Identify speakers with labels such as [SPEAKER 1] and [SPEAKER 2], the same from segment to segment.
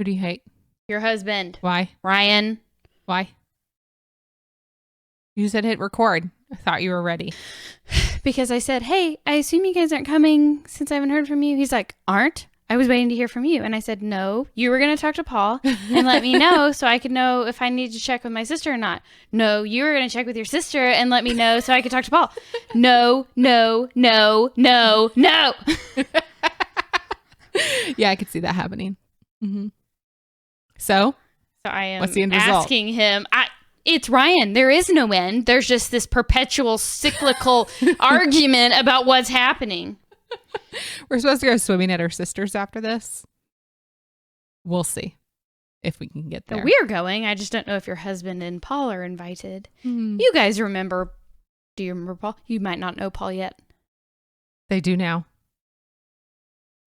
[SPEAKER 1] Who do you hate?
[SPEAKER 2] Your husband.
[SPEAKER 1] Why?
[SPEAKER 2] Ryan.
[SPEAKER 1] Why? You said hit record. I thought you were ready.
[SPEAKER 2] Because I said, hey, I assume you guys aren't coming since I haven't heard from you. He's like, aren't? I was waiting to hear from you. And I said, no, you were going to talk to Paul and let me know so I could know if I need to check with my sister or not. No, you were going to check with your sister and let me know so I could talk to Paul. No.
[SPEAKER 1] Yeah, I could see that happening. Mm-hmm. So
[SPEAKER 2] I am
[SPEAKER 1] what's the end result?
[SPEAKER 2] Asking him, it's Ryan. There is no end. There's just this perpetual cyclical argument about what's happening.
[SPEAKER 1] We're supposed to go swimming at her sister's after this. We'll see if we can get there.
[SPEAKER 2] We're going. I just don't know if your husband and Paul are invited. You guys remember. Do you remember Paul? You might not know Paul yet.
[SPEAKER 1] They do now.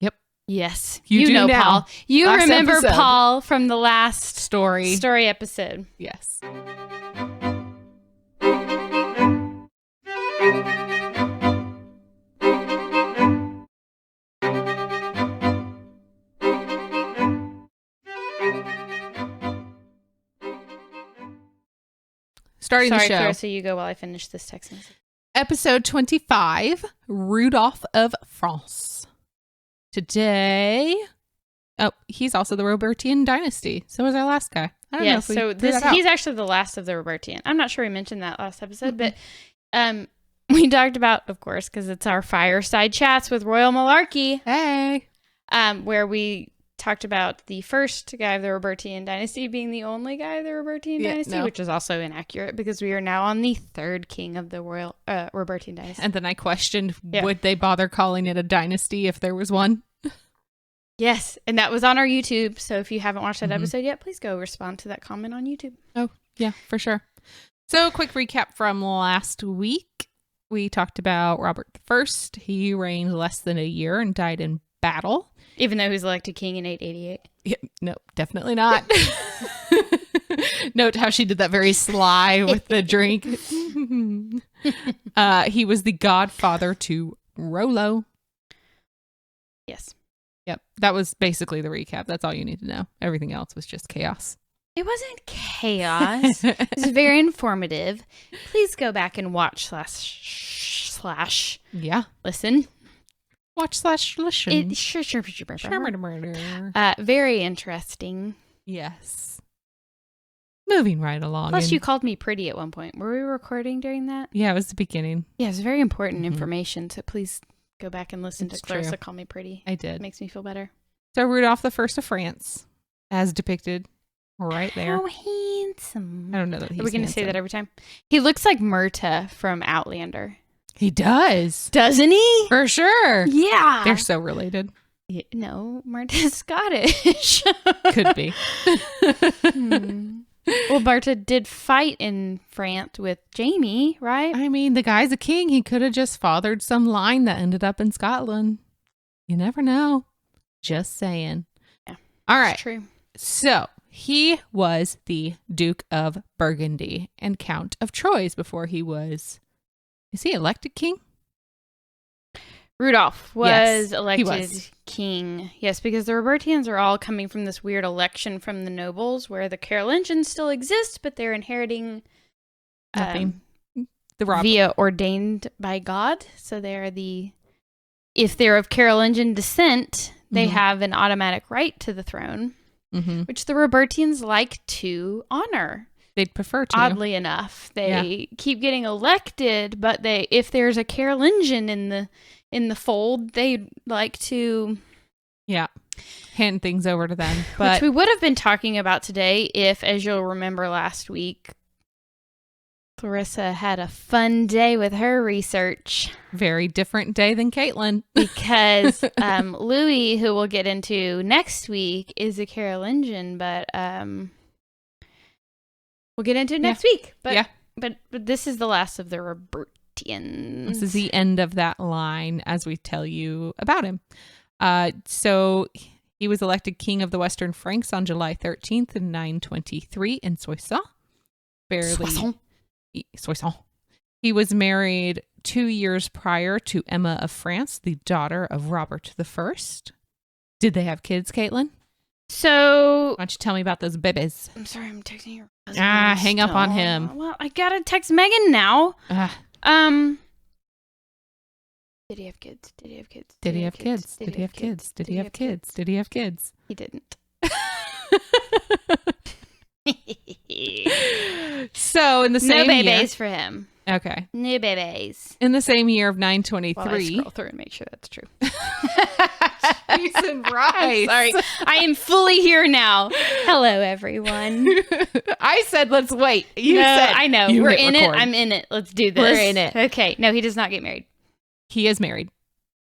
[SPEAKER 1] Yep.
[SPEAKER 2] Yes.
[SPEAKER 1] You do
[SPEAKER 2] know
[SPEAKER 1] now.
[SPEAKER 2] Paul. You
[SPEAKER 1] Last
[SPEAKER 2] remember
[SPEAKER 1] episode.
[SPEAKER 2] Paul from the last
[SPEAKER 1] Story
[SPEAKER 2] episode.
[SPEAKER 1] Yes. Starting the show.
[SPEAKER 2] Sorry, Clarissa, you go while I finish this text message.
[SPEAKER 1] Episode 25, Rudolph of France. Today, he's also the Robertian Dynasty. So was our last guy. I don't know if we threw that out.
[SPEAKER 2] He's actually the last of the Robertian. I'm not sure we mentioned that last episode, but we talked about, of course, because it's our fireside chats with Royal Malarkey.
[SPEAKER 1] Hey.
[SPEAKER 2] Where we talked about the first guy of the Robertian Dynasty being the only guy of the Robertian Dynasty, which is also inaccurate because we are now on the third king of the Royal Robertian Dynasty.
[SPEAKER 1] And then I questioned, would they bother calling it a dynasty if there was one?
[SPEAKER 2] Yes, and that was on our YouTube. So if you haven't watched that episode yet, please go respond to that comment on YouTube.
[SPEAKER 1] Oh, yeah, for sure. So quick recap from last week. We talked about Robert I. He reigned less than a year and died in battle.
[SPEAKER 2] Even though he was elected king in 888.
[SPEAKER 1] Yeah, no, definitely not. Note how she did that very sly with the drink. He was the godfather to Rollo.
[SPEAKER 2] Yes.
[SPEAKER 1] Yep. That was basically the recap. That's all you need to know. Everything else was just chaos.
[SPEAKER 2] It wasn't chaos. It was very informative. Please go back and watch slash listen.
[SPEAKER 1] Watch/listen.
[SPEAKER 2] Very interesting.
[SPEAKER 1] Yes. Moving right along.
[SPEAKER 2] Plus, you called me pretty at one point. Were we recording during that?
[SPEAKER 1] Yeah, it was the beginning.
[SPEAKER 2] Yeah, it's very important information. So please go back and listen to Clarissa call me pretty.
[SPEAKER 1] I did.
[SPEAKER 2] It makes me feel better.
[SPEAKER 1] So Rudolph I of France, as depicted right there.
[SPEAKER 2] How handsome.
[SPEAKER 1] I don't know that he's
[SPEAKER 2] Are we going to say that every time? He looks like Murta from Outlander.
[SPEAKER 1] He does.
[SPEAKER 2] Doesn't he?
[SPEAKER 1] For sure.
[SPEAKER 2] Yeah.
[SPEAKER 1] They're so related.
[SPEAKER 2] Yeah, no, Murta's Scottish.
[SPEAKER 1] Could be.
[SPEAKER 2] Well, Murta did fight in France with Jamie, right?
[SPEAKER 1] I mean, the guy's a king. He could have just fathered some line that ended up in Scotland. You never know. Just saying.
[SPEAKER 2] Yeah.
[SPEAKER 1] All right.
[SPEAKER 2] That's true.
[SPEAKER 1] So he was the Duke of Burgundy and Count of Troyes before he was... Is he elected king?
[SPEAKER 2] Rudolph was elected king. Yes, because the Robertians are all coming from this weird election from the nobles where the Carolingians still exist, but they're inheriting
[SPEAKER 1] nothing.
[SPEAKER 2] Via ordained by God. So they're if they're of Carolingian descent, they have an automatic right to the throne, which the Robertians like to honor.
[SPEAKER 1] They'd prefer to.
[SPEAKER 2] Oddly enough, they keep getting elected, but if there's a Carolingian in the fold, they like to
[SPEAKER 1] hand things over to them. But
[SPEAKER 2] which we would have been talking about today if, as you'll remember last week, Clarissa had a fun day with her research.
[SPEAKER 1] Very different day than Caitlin.
[SPEAKER 2] Because Louis, who we'll get into next week, is a Carolingian, but we'll get into it next week. But, but this is the last of the Robertians.
[SPEAKER 1] This is the end of that line as we tell you about him. So he was elected king of the Western Franks on July 13th in 923 in Soissons. Soissons. He was married 2 years prior to Emma of France, the daughter of Robert I. Did they have kids, Caitlin?
[SPEAKER 2] So,
[SPEAKER 1] Why don't you tell me about those babies?
[SPEAKER 2] I'm sorry, I'm texting your husband.
[SPEAKER 1] Hang up on him.
[SPEAKER 2] Well, I gotta text Megan now. Did he have kids? Did he have kids?
[SPEAKER 1] Did he have kids? Did he have kids? Did he have kids? Did he have kids?
[SPEAKER 2] He didn't.
[SPEAKER 1] So in the same
[SPEAKER 2] no
[SPEAKER 1] year,
[SPEAKER 2] babies for him.
[SPEAKER 1] okay,
[SPEAKER 2] No babies.
[SPEAKER 1] in the same year of
[SPEAKER 2] While I
[SPEAKER 1] 923,
[SPEAKER 2] scroll through and make sure that's true.
[SPEAKER 1] Jason Rice.
[SPEAKER 2] I'm sorry. I am fully here now. Hello, everyone.
[SPEAKER 1] I said let's wait. You
[SPEAKER 2] No,
[SPEAKER 1] said
[SPEAKER 2] I know.
[SPEAKER 1] you
[SPEAKER 2] We're
[SPEAKER 1] hit
[SPEAKER 2] in
[SPEAKER 1] record.
[SPEAKER 2] it. I'm in it. Let's do this.
[SPEAKER 1] We're in it.
[SPEAKER 2] Okay. No, he does not get married.
[SPEAKER 1] He is married.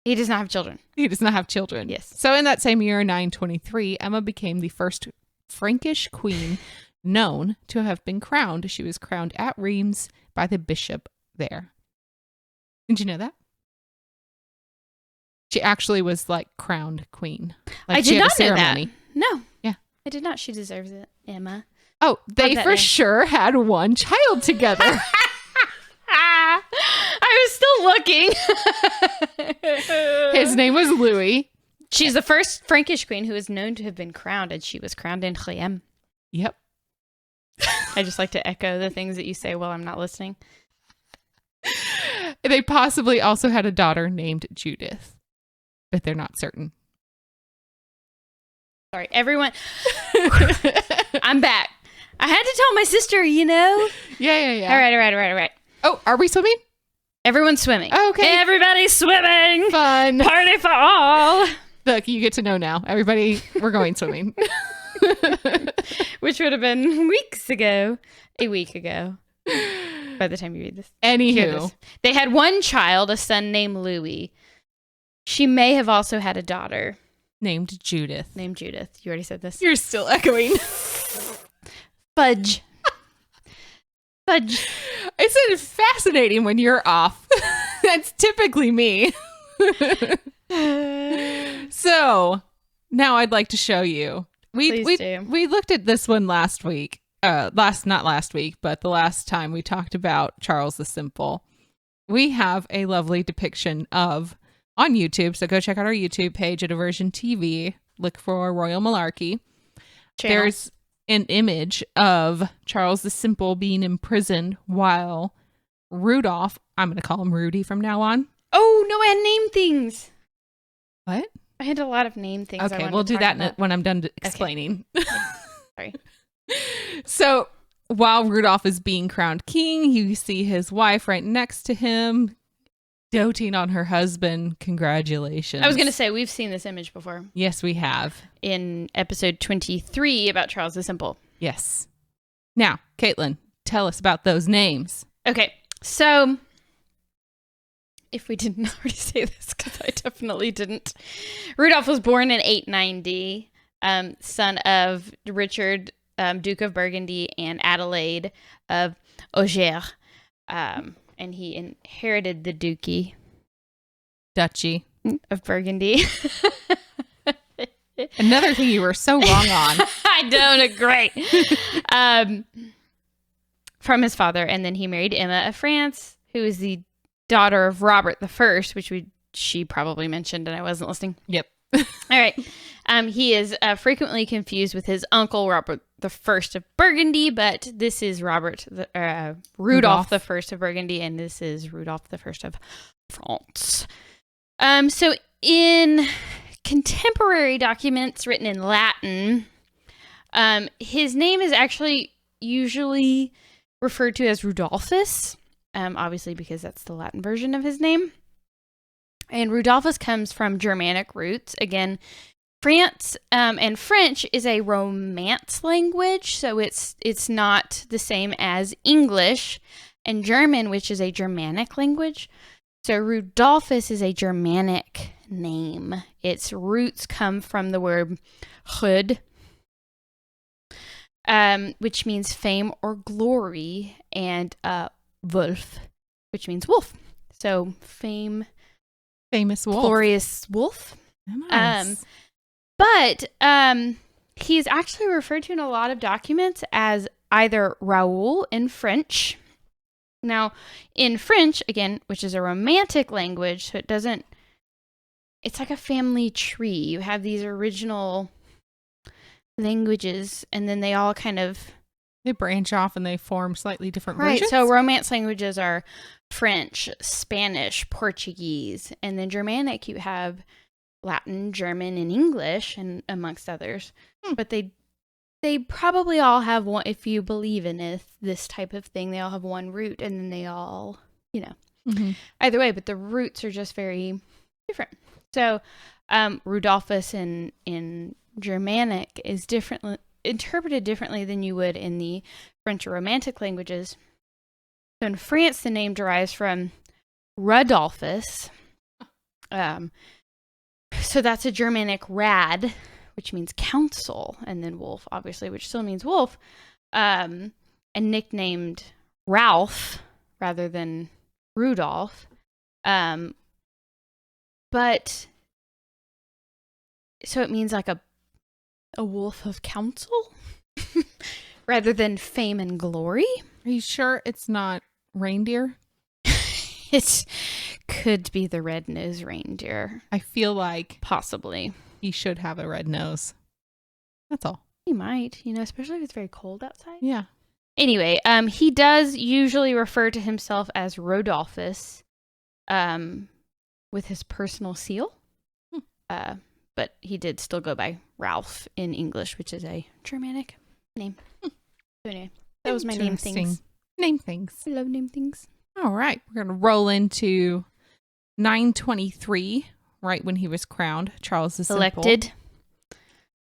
[SPEAKER 2] He does not have children.
[SPEAKER 1] He does not have children.
[SPEAKER 2] Yes.
[SPEAKER 1] So in that same year, 923, Emma became the first Frankish queen known to have been crowned. She was crowned at Reims by the bishop there. Did you know that? She actually was like crowned queen. Like
[SPEAKER 2] I
[SPEAKER 1] she
[SPEAKER 2] did
[SPEAKER 1] had a
[SPEAKER 2] not know that.
[SPEAKER 1] ceremony.
[SPEAKER 2] No.
[SPEAKER 1] Yeah.
[SPEAKER 2] I did not. She deserves it, Emma.
[SPEAKER 1] Oh, they
[SPEAKER 2] Love that
[SPEAKER 1] for
[SPEAKER 2] name.
[SPEAKER 1] sure had one child together.
[SPEAKER 2] I was still looking.
[SPEAKER 1] His name was Louis.
[SPEAKER 2] She's the first Frankish queen who is known to have been crowned, and she was crowned in Reims.
[SPEAKER 1] Yep.
[SPEAKER 2] I just like to echo the things that you say while I'm not listening.
[SPEAKER 1] They possibly also had a daughter named Judith, but they're not certain.
[SPEAKER 2] Sorry, everyone. I'm back. I had to tell my sister, you know?
[SPEAKER 1] Yeah.
[SPEAKER 2] All right.
[SPEAKER 1] Oh, are we swimming?
[SPEAKER 2] Everyone's swimming.
[SPEAKER 1] Okay.
[SPEAKER 2] Everybody's swimming.
[SPEAKER 1] Fun.
[SPEAKER 2] Party for all.
[SPEAKER 1] Look, you get to know now. Everybody, we're going swimming.
[SPEAKER 2] Which would have been weeks ago. A week ago. By the time you read this. Hear
[SPEAKER 1] Anywho.
[SPEAKER 2] this. They had one child, a son named Louis. She may have also had a daughter
[SPEAKER 1] Named Judith.
[SPEAKER 2] named Judith. You already said this.
[SPEAKER 1] You're still echoing.
[SPEAKER 2] Fudge. Fudge.
[SPEAKER 1] It's fascinating when you're off. That's typically me. So now I'd like to show you.
[SPEAKER 2] Please do.
[SPEAKER 1] We looked at this one last week. Not last week, but the last time we talked about Charles the Simple. We have a lovely depiction of on YouTube. So go check out our YouTube page at Aversion TV. Look for Royal Malarkey.
[SPEAKER 2] Channel.
[SPEAKER 1] There's an image of Charles the Simple being imprisoned while Rudolph, I'm going to call him Rudy from now on.
[SPEAKER 2] Oh, no, I had name things.
[SPEAKER 1] What?
[SPEAKER 2] I had a lot of name things. I
[SPEAKER 1] Okay,
[SPEAKER 2] wanted
[SPEAKER 1] we'll
[SPEAKER 2] to
[SPEAKER 1] do
[SPEAKER 2] talk
[SPEAKER 1] that
[SPEAKER 2] about.
[SPEAKER 1] when I'm done explaining.
[SPEAKER 2] Sorry.
[SPEAKER 1] So while Rudolph is being crowned king, you see his wife right next to him, doting on her husband. Congratulations.
[SPEAKER 2] I was going to say, we've seen this image before
[SPEAKER 1] Yes, we have.
[SPEAKER 2] in episode 23 about Charles the Simple.
[SPEAKER 1] Yes. Now, Caitlin, tell us about those names.
[SPEAKER 2] Okay, so if we didn't already say this, because I definitely didn't. Rudolph was born in 890, son of Richard, Duke of Burgundy, and Adelaide of Auxerre. And he inherited the duchy
[SPEAKER 1] Duchy.
[SPEAKER 2] of Burgundy.
[SPEAKER 1] Another thing you were so wrong on.
[SPEAKER 2] I don't agree. From his father, and then he married Emma of France, who is the daughter of Robert I, which she probably mentioned, and I wasn't listening.
[SPEAKER 1] Yep.
[SPEAKER 2] All right. He is frequently confused with his uncle Robert I of Burgundy, but this is Rudolph I of Burgundy, and this is Rudolph I of France. So in contemporary documents written in Latin, his name is actually usually referred to as Rudolphus, obviously because that's the Latin version of his name. And Rudolphus comes from Germanic roots. Again, France and French is a Romance language, so it's not the same as English and German, which is a Germanic language. So Rudolphus is a Germanic name. Its roots come from the word Rud, which means fame or glory, and Wolf, which means wolf. So
[SPEAKER 1] Famous wolf.
[SPEAKER 2] glorious wolf.
[SPEAKER 1] Nice.
[SPEAKER 2] But he's actually referred to in a lot of documents as either Raoul in French. Now, in French, again, which is a Romantic language, so it's like a family tree. You have these original languages, and then they all kind of
[SPEAKER 1] They branch off and they form slightly different
[SPEAKER 2] right.
[SPEAKER 1] versions.
[SPEAKER 2] So Romance languages are French, Spanish, Portuguese, and then Germanic you have Latin, German, and English, and amongst others. But they probably all have one. If you believe in this type of thing, they all have one root, and then they all, either way. But the roots are just very different. So Rudolphus in Germanic is interpreted differently than you would in the French or Romantic languages. So in France, the name derives from Rudolphus. So that's a Germanic rad, which means council, and then wolf, obviously, which still means wolf, and nicknamed Ralph rather than Rudolph. But so it means like a wolf of counsel rather than fame and glory.
[SPEAKER 1] Are you sure it's not reindeer?
[SPEAKER 2] It could be the red-nosed reindeer.
[SPEAKER 1] I feel like
[SPEAKER 2] Possibly.
[SPEAKER 1] he should have a red nose. That's all.
[SPEAKER 2] He might, especially if it's very cold outside.
[SPEAKER 1] Yeah.
[SPEAKER 2] Anyway, he does usually refer to himself as Rodolphus, with his personal seal. But he did still go by Ralph in English, which is a Germanic name. So anyway, that was my name things.
[SPEAKER 1] Name things.
[SPEAKER 2] I love name things.
[SPEAKER 1] All right. We're going to roll into 923, right when he was crowned. Charles the Simple.
[SPEAKER 2] Elected.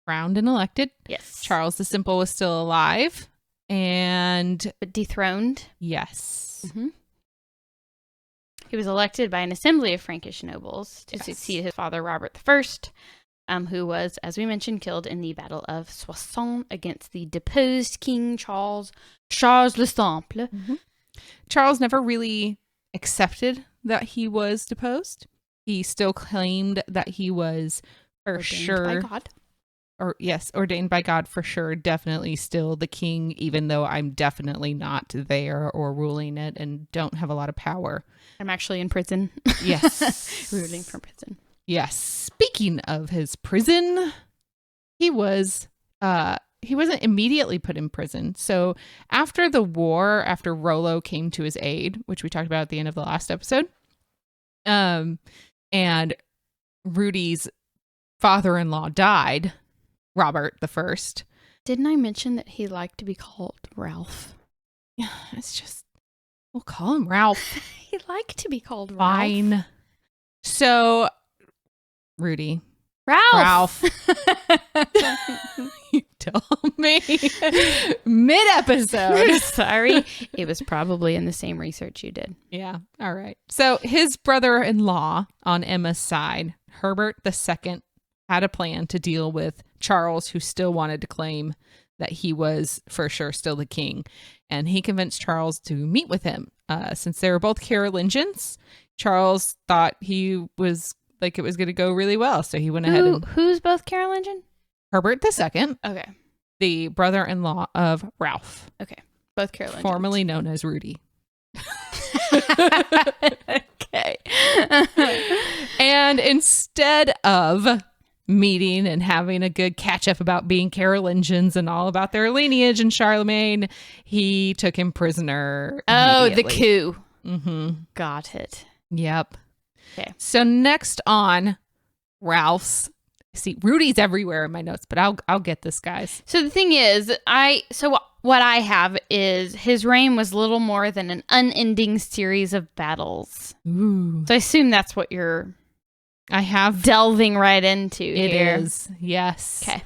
[SPEAKER 1] Crowned and elected.
[SPEAKER 2] Yes.
[SPEAKER 1] Charles the Simple was still alive. And
[SPEAKER 2] But dethroned.
[SPEAKER 1] yes.
[SPEAKER 2] Mm-hmm. He was elected by an assembly of Frankish nobles to succeed his father, Robert I, who was, as we mentioned, killed in the Battle of Soissons against the deposed King Charles le Simple.
[SPEAKER 1] Mm-hmm. Charles never really accepted that he was deposed. He still claimed that he was ordained by God. Ordained by God for sure. Definitely still the king, even though I'm definitely not there or ruling it and don't have a lot of power.
[SPEAKER 2] I'm actually in prison.
[SPEAKER 1] Yes.
[SPEAKER 2] Ruling from prison.
[SPEAKER 1] Yes. Speaking of his prison, he wasn't immediately put in prison. So after the war, after Rollo came to his aid, which we talked about at the end of the last episode, and Rudy's father-in-law died, Robert I.
[SPEAKER 2] Didn't I mention that he liked to be called Ralph?
[SPEAKER 1] Yeah, it's just, we'll call him Ralph.
[SPEAKER 2] He liked to be called Ralph.
[SPEAKER 1] Fine. So, Rudy.
[SPEAKER 2] Ralph.
[SPEAKER 1] You tell me. Mid-episode.
[SPEAKER 2] Sorry. It was probably in the same research you did.
[SPEAKER 1] Yeah. All right. So his brother-in-law on Emma's side, Herbert II, had a plan to deal with Charles, who still wanted to claim that he was for sure still the king. And he convinced Charles to meet with him. Since they were both Carolingians, Charles thought it was going to go really well. So he went ahead and...
[SPEAKER 2] Who's both Carolingian?
[SPEAKER 1] Herbert II.
[SPEAKER 2] Okay.
[SPEAKER 1] The brother-in-law of Ralph.
[SPEAKER 2] Okay. Both Carolingians.
[SPEAKER 1] Formerly known as Rudy.
[SPEAKER 2] Okay.
[SPEAKER 1] And instead of meeting and having a good catch up about being Carolingians and all about their lineage and Charlemagne, he took him prisoner.
[SPEAKER 2] Oh, the coup.
[SPEAKER 1] Mm-hmm.
[SPEAKER 2] Got it.
[SPEAKER 1] Yep.
[SPEAKER 2] Okay.
[SPEAKER 1] So next on Ralph's, see, Rudy's everywhere in my notes, but I'll get this, guys.
[SPEAKER 2] So the thing is, what I have is his reign was little more than an unending series of battles.
[SPEAKER 1] Ooh.
[SPEAKER 2] So I assume that's what you're
[SPEAKER 1] delving
[SPEAKER 2] delving right into here.
[SPEAKER 1] It is. Yes.
[SPEAKER 2] Okay.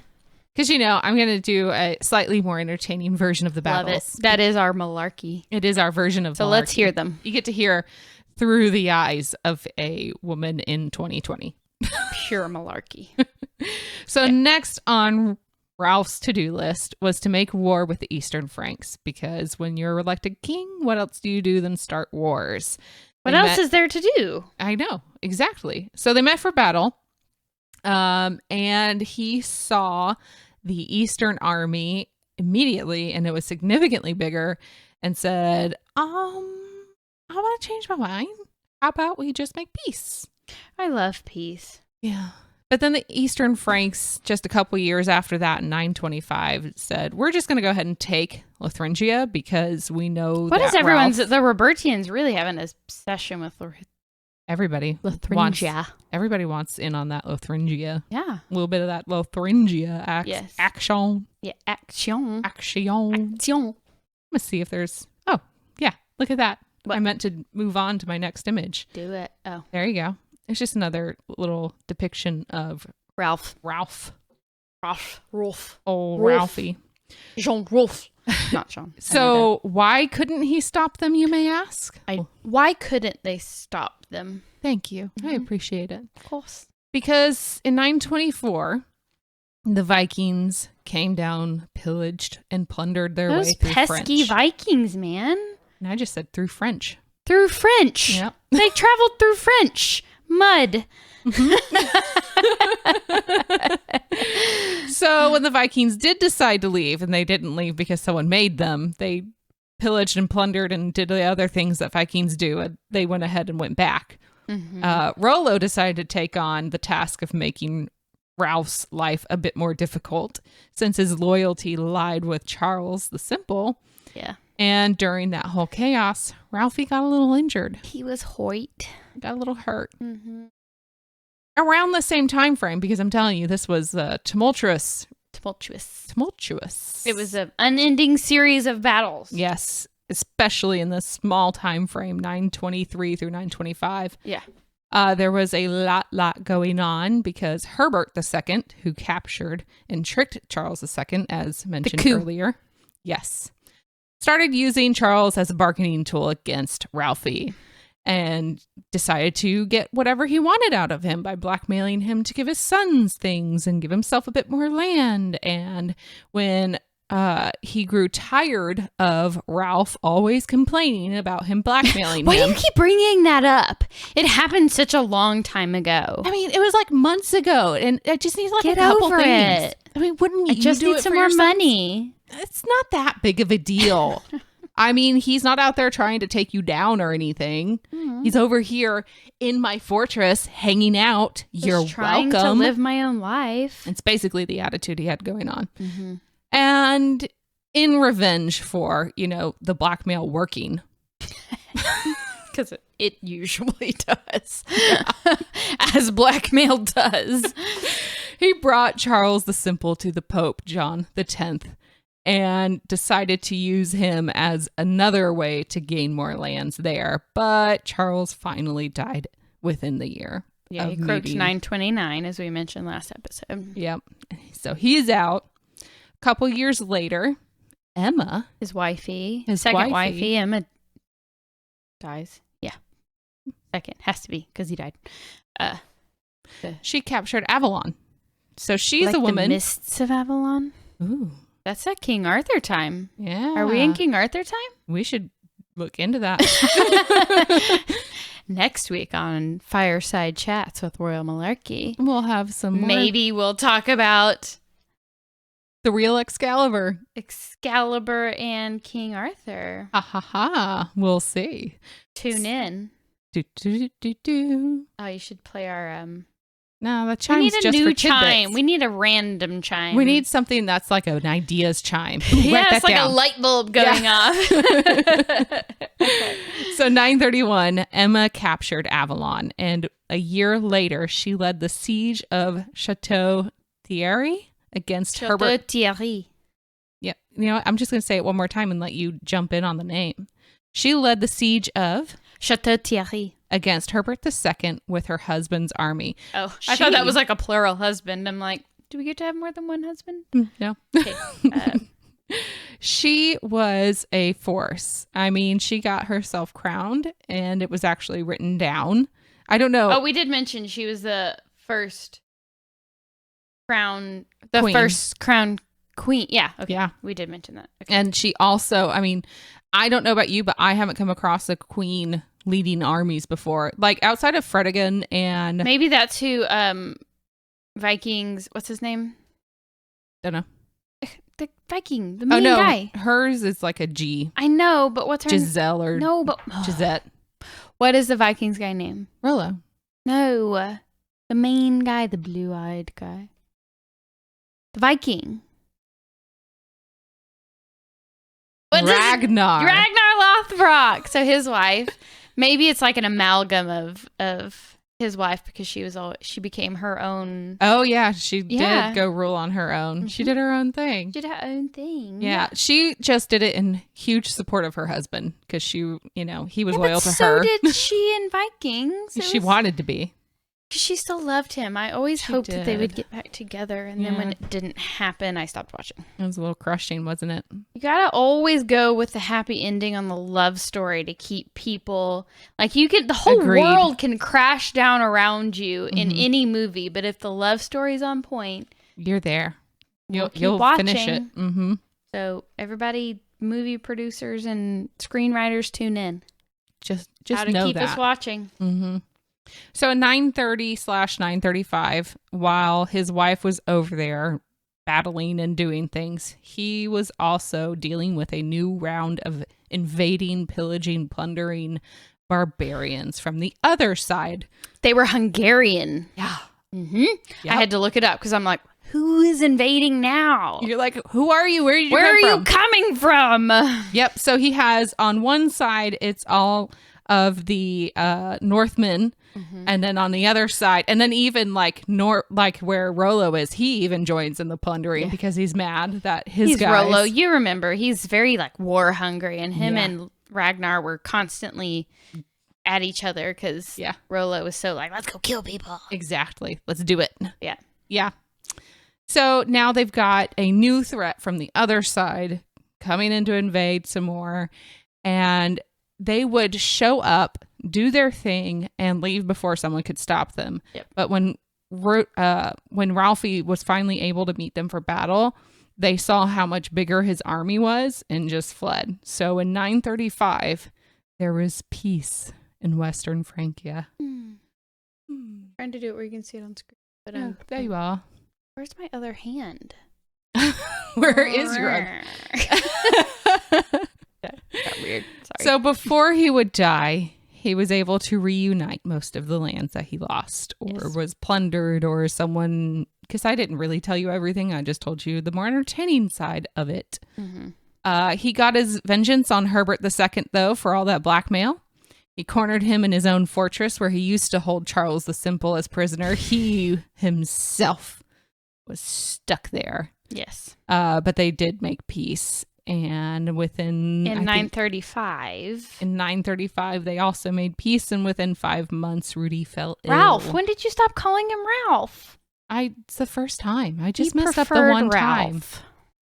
[SPEAKER 1] Because, I'm going to do a slightly more entertaining version of the battles.
[SPEAKER 2] Love it. That is our malarkey.
[SPEAKER 1] It is our version of
[SPEAKER 2] So
[SPEAKER 1] malarkey.
[SPEAKER 2] let's hear them.
[SPEAKER 1] You get to hear through the eyes of a woman in 2020.
[SPEAKER 2] Pure malarkey.
[SPEAKER 1] So next on Ralph's to-do list was to make war with the Eastern Franks, because when you're elected king, what else do you do than start wars?
[SPEAKER 2] What else is there to do?
[SPEAKER 1] I know, exactly. So they met for battle, and he saw the Eastern army immediately, and it was significantly bigger, and said, I want to change my mind. How about we just make peace?
[SPEAKER 2] I love peace.
[SPEAKER 1] Yeah. But then the Eastern Franks, just a couple years after that, in 925, said, we're just going to go ahead and take Lotharingia because we know
[SPEAKER 2] What
[SPEAKER 1] that
[SPEAKER 2] is everyone's...
[SPEAKER 1] Ralph,
[SPEAKER 2] The Robertians really have an obsession with
[SPEAKER 1] everybody
[SPEAKER 2] Lotharingia.
[SPEAKER 1] Everybody wants in on that Lotharingia.
[SPEAKER 2] Yeah.
[SPEAKER 1] A little bit of that Lotharingia
[SPEAKER 2] Yes.
[SPEAKER 1] action.
[SPEAKER 2] Yeah, action.
[SPEAKER 1] Action. Let's see if there's... Oh, yeah. Look at that.
[SPEAKER 2] What?
[SPEAKER 1] I meant to move on to my next image.
[SPEAKER 2] Do it. Oh.
[SPEAKER 1] There you go. It's just another little depiction of
[SPEAKER 2] Ralph.
[SPEAKER 1] Oh, Ralphie.
[SPEAKER 2] Jean Rolf. Not Jean.
[SPEAKER 1] So why couldn't he stop them, you may ask?
[SPEAKER 2] Why couldn't they stop them?
[SPEAKER 1] Thank you. I appreciate it.
[SPEAKER 2] Of course.
[SPEAKER 1] Because in 924, the Vikings came down, pillaged, and plundered their way through French.
[SPEAKER 2] Those pesky Vikings, man.
[SPEAKER 1] And I just said through French.
[SPEAKER 2] Through French.
[SPEAKER 1] Yep.
[SPEAKER 2] They traveled through French. Mud.
[SPEAKER 1] So when the Vikings did decide to leave, and they didn't leave because someone made them, they pillaged and plundered and did the other things that Vikings do. And they went ahead and went back. Rollo decided to take on the task of making Ralph's life a bit more difficult since his loyalty lied with Charles the Simple.
[SPEAKER 2] Yeah.
[SPEAKER 1] And during that whole chaos, Ralphie got a little injured.
[SPEAKER 2] He was hoit.
[SPEAKER 1] Got a little hurt. Around the same time frame, because I'm telling you, this was tumultuous.
[SPEAKER 2] It was an unending series of battles.
[SPEAKER 1] Yes, especially in this small time frame, 923 through 925.
[SPEAKER 2] Yeah.
[SPEAKER 1] There was a lot going on because Herbert II, who captured and tricked Charles II, as mentioned earlier, yes, started using Charles as a bargaining tool against Ralphie and decided to get whatever he wanted out of him by blackmailing him to give his sons things and give himself a bit more land. And when he grew tired of Ralph always complaining about him blackmailing
[SPEAKER 2] Why
[SPEAKER 1] him.
[SPEAKER 2] do you keep bringing that up? It happened such a long time ago.
[SPEAKER 1] I mean, it was like months ago, and I just need like
[SPEAKER 2] Get
[SPEAKER 1] a couple
[SPEAKER 2] over
[SPEAKER 1] things.
[SPEAKER 2] it.
[SPEAKER 1] I mean, wouldn't you
[SPEAKER 2] just
[SPEAKER 1] do
[SPEAKER 2] need
[SPEAKER 1] it
[SPEAKER 2] some
[SPEAKER 1] for
[SPEAKER 2] more
[SPEAKER 1] your sons?
[SPEAKER 2] money.
[SPEAKER 1] It's not that big of a deal. I mean, he's not out there trying to take you down or anything. He's over here in my fortress hanging out. You're
[SPEAKER 2] Just trying
[SPEAKER 1] welcome.
[SPEAKER 2] to live my own life.
[SPEAKER 1] It's basically the attitude he had going on. And in revenge for, the blackmail working.
[SPEAKER 2] Because it usually does. As blackmail does.
[SPEAKER 1] He brought Charles the Simple to the Pope, John X, and decided to use him as another way to gain more lands there. But Charles finally died within the year.
[SPEAKER 2] Yeah, he croaked 929, as we mentioned last episode.
[SPEAKER 1] Yep. So he's out. A couple years later, Emma,
[SPEAKER 2] his wifey,
[SPEAKER 1] second
[SPEAKER 2] wifey, Emma dies. Yeah. Second. Has to be, because he died.
[SPEAKER 1] she captured Avalon. So she's
[SPEAKER 2] like
[SPEAKER 1] a woman.
[SPEAKER 2] The Mists of Avalon?
[SPEAKER 1] Ooh.
[SPEAKER 2] That's a King Arthur time.
[SPEAKER 1] Yeah.
[SPEAKER 2] Are we in King Arthur time?
[SPEAKER 1] We should look into that.
[SPEAKER 2] Next week on Fireside Chats with Royal Malarkey.
[SPEAKER 1] We'll have some more.
[SPEAKER 2] Maybe we'll talk about
[SPEAKER 1] the real Excalibur.
[SPEAKER 2] Excalibur and King Arthur.
[SPEAKER 1] Ha ha ha. We'll see.
[SPEAKER 2] Tune in.
[SPEAKER 1] Do, do, do, do.
[SPEAKER 2] Oh, you should play our
[SPEAKER 1] No, the
[SPEAKER 2] we
[SPEAKER 1] chime's
[SPEAKER 2] need a
[SPEAKER 1] just
[SPEAKER 2] new
[SPEAKER 1] for
[SPEAKER 2] chime.
[SPEAKER 1] tidbits.
[SPEAKER 2] We need a random chime.
[SPEAKER 1] We need something that's like an ideas chime.
[SPEAKER 2] Yeah,
[SPEAKER 1] Write that
[SPEAKER 2] it's like
[SPEAKER 1] down.
[SPEAKER 2] a light bulb going off.
[SPEAKER 1] So 931, Emma captured Avalon, and a year later, she led the siege of Chateau Thierry against Herbert.
[SPEAKER 2] Thierry.
[SPEAKER 1] Yeah, I'm just going to say it one more time and let you jump in on the name. She led the siege of
[SPEAKER 2] Chateau Thierry
[SPEAKER 1] against Herbert II with her husband's army.
[SPEAKER 2] Oh, I thought that was like a plural husband. I'm like, do we get to have more than one husband?
[SPEAKER 1] No.
[SPEAKER 2] Okay.
[SPEAKER 1] She was a force. I mean, she got herself crowned, and it was actually written down. I don't know.
[SPEAKER 2] Oh, we did mention she was the first crown,
[SPEAKER 1] Queen.
[SPEAKER 2] first crown queen. Yeah. Okay.
[SPEAKER 1] Yeah.
[SPEAKER 2] We did mention that. Okay.
[SPEAKER 1] And she also, I mean, I don't know about you, but I haven't come across a queen leading armies before. Like outside of Fredegonde and...
[SPEAKER 2] Maybe that's who Vikings, what's his name?
[SPEAKER 1] Don't know.
[SPEAKER 2] The Viking, the main guy.
[SPEAKER 1] Hers is like a G.
[SPEAKER 2] I know, but what's her name?
[SPEAKER 1] Giselle or
[SPEAKER 2] No, but...
[SPEAKER 1] Gisette.
[SPEAKER 2] What is the Vikings guy name?
[SPEAKER 1] Rollo.
[SPEAKER 2] No. The main guy, the blue-eyed guy. The Viking.
[SPEAKER 1] Ragnar.
[SPEAKER 2] Lothbrok. So his wife. Maybe it's like an amalgam of his wife because she became her own.
[SPEAKER 1] Oh yeah, she did go rule on her own. Mm-hmm. She did her own thing.
[SPEAKER 2] She did her own thing.
[SPEAKER 1] Yeah, she just did it in huge support of her husband because he was loyal to
[SPEAKER 2] so
[SPEAKER 1] her.
[SPEAKER 2] So did she in Vikings.
[SPEAKER 1] She wanted to be.
[SPEAKER 2] She still loved him. I always hoped that they would get back together. And then when it didn't happen, I stopped watching.
[SPEAKER 1] It was a little crushing, wasn't it?
[SPEAKER 2] You gotta always go with the happy ending on the love story to keep people... Like, the whole world can crash down around you in any movie. But if the love story's on point...
[SPEAKER 1] You're there. You'll finish it. Mm-hmm.
[SPEAKER 2] So, everybody, movie producers and screenwriters, tune in.
[SPEAKER 1] Just
[SPEAKER 2] how to
[SPEAKER 1] know
[SPEAKER 2] keep us watching.
[SPEAKER 1] Mm-hmm. So in 930/935, while his wife was over there battling and doing things, he was also dealing with a new round of invading, pillaging, plundering barbarians from the other side.
[SPEAKER 2] They were Hungarian.
[SPEAKER 1] Yeah.
[SPEAKER 2] Mm-hmm. Yep. I had to look it up because I'm like, who is invading now?
[SPEAKER 1] You're like, who are you? Where are
[SPEAKER 2] you coming from?
[SPEAKER 1] Yep. So he has on one side, it's all of the Northmen. Mm-hmm. And then on the other side, and then even like where Rollo is, he even joins in the plundering because he's mad that he's guys.
[SPEAKER 2] Rollo. You remember, he's very like war hungry, and him and Ragnar were constantly at each other because Rollo was so like, let's go kill people.
[SPEAKER 1] Exactly. Let's do it.
[SPEAKER 2] Yeah.
[SPEAKER 1] Yeah. So now they've got a new threat from the other side coming in to invade some more, and they would show up, do their thing, and leave before someone could stop them.
[SPEAKER 2] Yep.
[SPEAKER 1] But when Ralphie was finally able to meet them for battle, they saw how much bigger his army was and just fled. So in 935, there was peace in Western Francia.
[SPEAKER 2] Trying to do it where you can see it on screen. But
[SPEAKER 1] there you are.
[SPEAKER 2] Where's my other hand?
[SPEAKER 1] Where is your other?
[SPEAKER 2] Got weird. Sorry.
[SPEAKER 1] So before he would die, he was able to reunite most of the lands that he lost or was plundered or someone, because I didn't really tell you everything. I just told you the more entertaining side of it. Mm-hmm. He got his vengeance on Herbert II, though, for all that blackmail. He cornered him in his own fortress where he used to hold Charles the Simple as prisoner. He himself was stuck there.
[SPEAKER 2] Yes.
[SPEAKER 1] But they did make peace. And within...
[SPEAKER 2] In 935.
[SPEAKER 1] In 935, they also made peace. And within 5 months, Rudy fell ill.
[SPEAKER 2] Ralph, when did you stop calling him Ralph?
[SPEAKER 1] It's the first time. I just messed up the one time.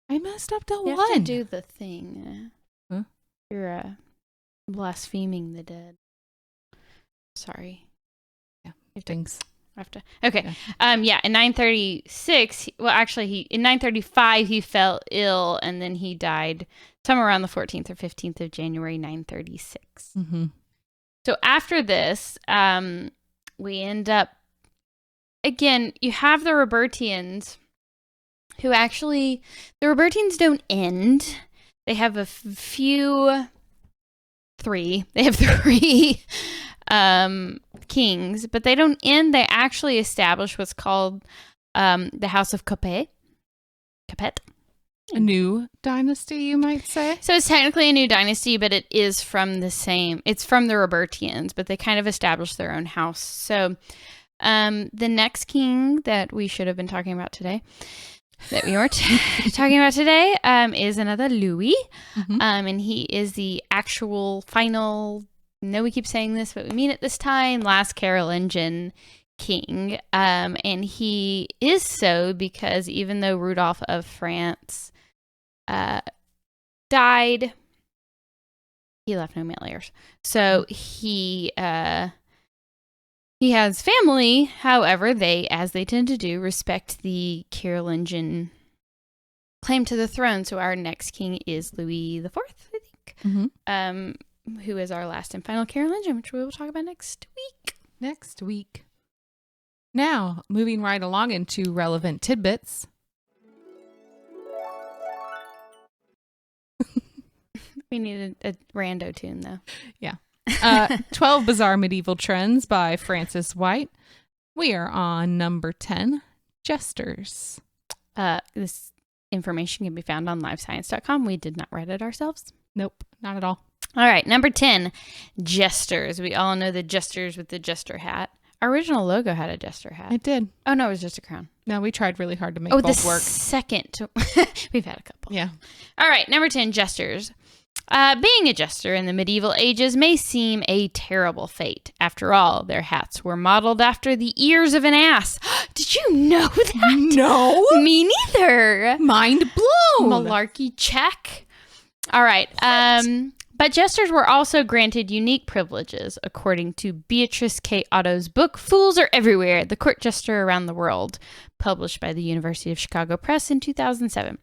[SPEAKER 1] I messed up the one.
[SPEAKER 2] You have to do the thing.
[SPEAKER 1] Huh?
[SPEAKER 2] You're blaspheming the dead. Sorry.
[SPEAKER 1] Yeah. Thanks.
[SPEAKER 2] Okay. Yeah. In 936, well, actually, in 935 he fell ill, and then he died somewhere around the 14th or 15th of January, 936.
[SPEAKER 1] Mm-hmm.
[SPEAKER 2] So after this, we end up again. You have the Robertians, who actually the Robertians don't end. They have three. They have three. Kings, but they don't end. They actually establish what's called the House of Capet.
[SPEAKER 1] A new dynasty, you might say.
[SPEAKER 2] So it's technically a new dynasty, but it is from it's from the Robertians, but they kind of established their own house. So the next king that we should have been talking about today, that we weren't talking about today, is another Louis. Mm-hmm. And he is the actual final... No, we keep saying this, but we mean it this time. Last Carolingian king. And he is so because even though Rudolph of France died, he left no male heirs. So he has family. However, they, as they tend to do, respect the Carolingian claim to the throne. So our next king is Louis IV, I think. Mm-hmm. Who is our last and final Carolingian, which we will talk about next week.
[SPEAKER 1] Now, moving right along into relevant tidbits.
[SPEAKER 2] We need a rando tune, though.
[SPEAKER 1] Yeah. 12 Bizarre Medieval Trends by Francis White. We are on number 10, Jesters.
[SPEAKER 2] This information can be found on livescience.com. We did not write it ourselves.
[SPEAKER 1] Nope, not at all.
[SPEAKER 2] All right, number 10, Jesters. We all know the Jesters with the Jester hat. Our original logo had a Jester hat.
[SPEAKER 1] It did.
[SPEAKER 2] Oh, no, it was just a crown.
[SPEAKER 1] No, we tried really hard to make
[SPEAKER 2] Oh,
[SPEAKER 1] both
[SPEAKER 2] the
[SPEAKER 1] work.
[SPEAKER 2] second. We've had a couple.
[SPEAKER 1] Yeah.
[SPEAKER 2] All right, number 10, Jesters. Being a jester in the medieval ages may seem a terrible fate. After all, their hats were modeled after the ears of an ass. Did you know that?
[SPEAKER 1] No.
[SPEAKER 2] Me neither.
[SPEAKER 1] Mind blown.
[SPEAKER 2] Malarkey check. All right. But jesters were also granted unique privileges, according to Beatrice K. Otto's book, Fools Are Everywhere, The Court Jester Around the World, published by the University of Chicago Press in 2007.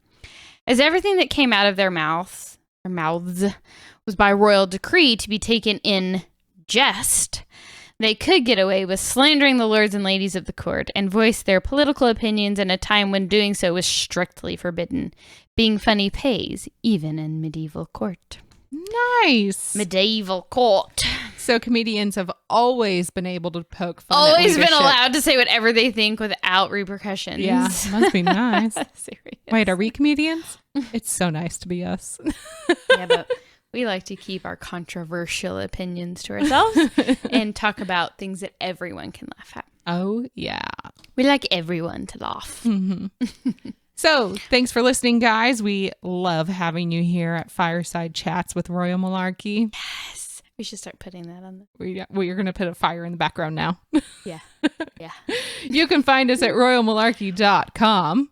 [SPEAKER 2] As everything that came out of their mouths was by royal decree to be taken in jest, they could get away with slandering the lords and ladies of the court and voice their political opinions in a time when doing so was strictly forbidden. Being funny pays, even in medieval court.
[SPEAKER 1] Nice.
[SPEAKER 2] Medieval court.
[SPEAKER 1] So comedians have always been able to poke fun
[SPEAKER 2] Always
[SPEAKER 1] at
[SPEAKER 2] been
[SPEAKER 1] leadership.
[SPEAKER 2] allowed to say whatever they think without repercussions.
[SPEAKER 1] Yeah, must be nice.
[SPEAKER 2] Serious.
[SPEAKER 1] Wait, are we comedians? It's so nice to be us.
[SPEAKER 2] Yeah, but we like to keep our controversial opinions to ourselves and talk about things that everyone can laugh at.
[SPEAKER 1] Oh, yeah.
[SPEAKER 2] We like everyone to laugh.
[SPEAKER 1] Mm-hmm. So, thanks for listening, guys. We love having you here at Fireside Chats with Royal Malarkey.
[SPEAKER 2] Yes. We should start putting that on
[SPEAKER 1] You're going to put a fire in the background now.
[SPEAKER 2] Yeah. Yeah.
[SPEAKER 1] You can find us at royalmalarkey.com.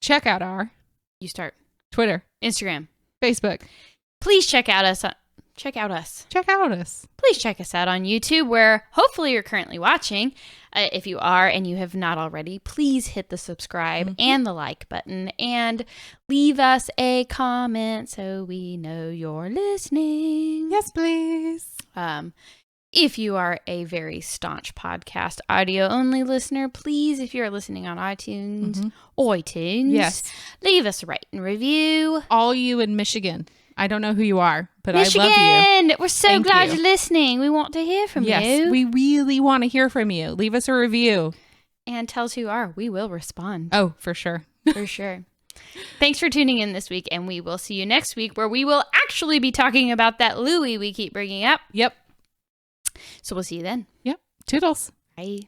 [SPEAKER 1] Check out our
[SPEAKER 2] You start.
[SPEAKER 1] Twitter,
[SPEAKER 2] Instagram.
[SPEAKER 1] Facebook.
[SPEAKER 2] Please check out us. Check out us. Please check us out on YouTube, where hopefully you're currently watching. If you are and you have not already, please hit the subscribe and the like button and leave us a comment so we know you're listening.
[SPEAKER 1] Yes, please.
[SPEAKER 2] If you are a very staunch podcast audio only listener, please, if you're listening on iTunes,
[SPEAKER 1] Yes.
[SPEAKER 2] leave us a rate and review.
[SPEAKER 1] All you in Michigan. I don't know who you are, but
[SPEAKER 2] Michigan,
[SPEAKER 1] I love you.
[SPEAKER 2] We're so
[SPEAKER 1] Thank
[SPEAKER 2] glad
[SPEAKER 1] you.
[SPEAKER 2] you're listening. We want to hear from
[SPEAKER 1] Yes,
[SPEAKER 2] you.
[SPEAKER 1] we really want to hear from you. Leave us a review.
[SPEAKER 2] And tell us who you are. We will respond.
[SPEAKER 1] Oh, for sure.
[SPEAKER 2] For sure. Thanks for tuning in this week, and we will see you next week, where we will actually be talking about that Louis we keep bringing up.
[SPEAKER 1] Yep.
[SPEAKER 2] So we'll see you then.
[SPEAKER 1] Yep. Toodles.
[SPEAKER 2] Bye.